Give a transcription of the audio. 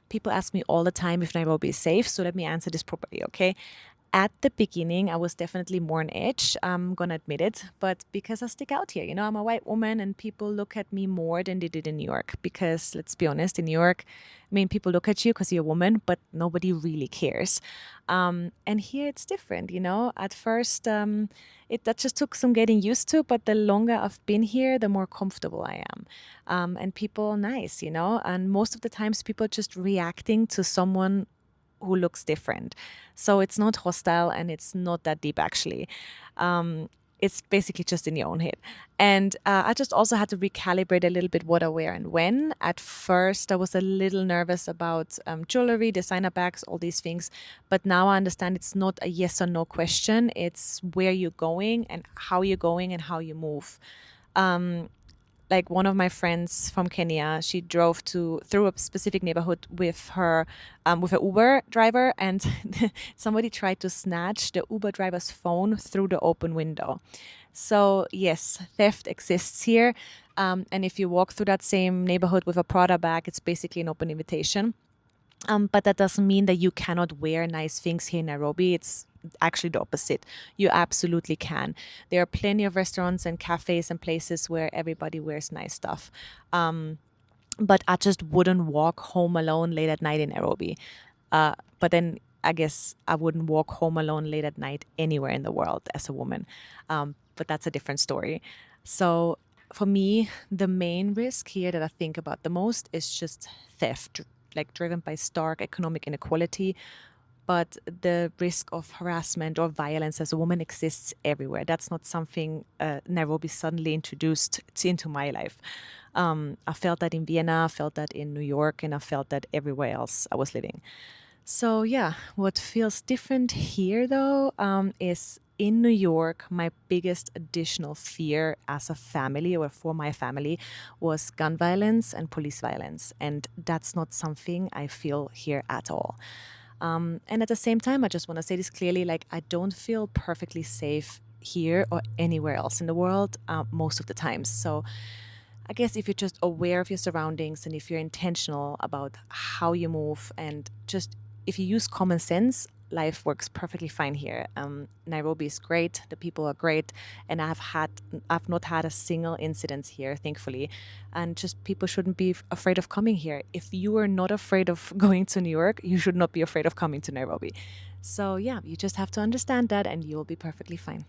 people ask me all the time if Nairobi is safe. So let me answer this properly, okay? At the beginning, I was definitely more on edge. I'm gonna admit it, but because I stick out here, I'm a white woman and people look at me more than they did in New York. Because let's be honest, in New York, I mean, people look at you because you're a woman, but nobody really cares. And here it's different, At first, that just took some getting used to, but the longer I've been here, the more comfortable I am. And people are nice, And most of the times, people are just reacting to someone who looks different. So it's not hostile and it's not that deep actually. It's basically just in your own head. And I just also had to recalibrate a little bit what I wear and when. At first, I was a little nervous about jewelry, designer bags, all these things. But now I understand it's not a yes or no question. It's where you're going and how you're going and how you move. Um, like one of my friends from Kenya, she drove through a specific neighborhood with an Uber driver, and somebody tried to snatch the Uber driver's phone through the open window. So yes, theft exists here, and if you walk through that same neighborhood with a Prada bag, it's basically an open invitation. But that doesn't mean that you cannot wear nice things here in Nairobi. It's actually the opposite. You absolutely can. There are plenty of restaurants and cafes and places where everybody wears nice stuff. But I just wouldn't walk home alone late at night in Nairobi. But then I guess I wouldn't walk home alone late at night anywhere in the world as a woman. But that's a different story. So for me, the main risk here that I think about the most is just theft, like driven by stark economic inequality. But the risk of harassment or violence as a woman exists everywhere. That's not something Nairobi suddenly introduced into my life. I felt that in Vienna, I felt that in New York, and I felt that everywhere else I was living. So, yeah, what feels different here though is in New York, my biggest additional fear as a family or for my family was gun violence and police violence. And that's not something I feel here at all. And at the same time, I just want to say this clearly, like, I don't feel perfectly safe here or anywhere else in the world most of the times. So I guess if you're just aware of your surroundings and if you're intentional about how you move and just if you use common sense, life works perfectly fine here. Nairobi is great, the people are great, and I've not had a single incident here, thankfully. And just people shouldn't be afraid of coming here. If you are not afraid of going to New York, you should not be afraid of coming to Nairobi. So yeah, you just have to understand that, and you'll be perfectly fine.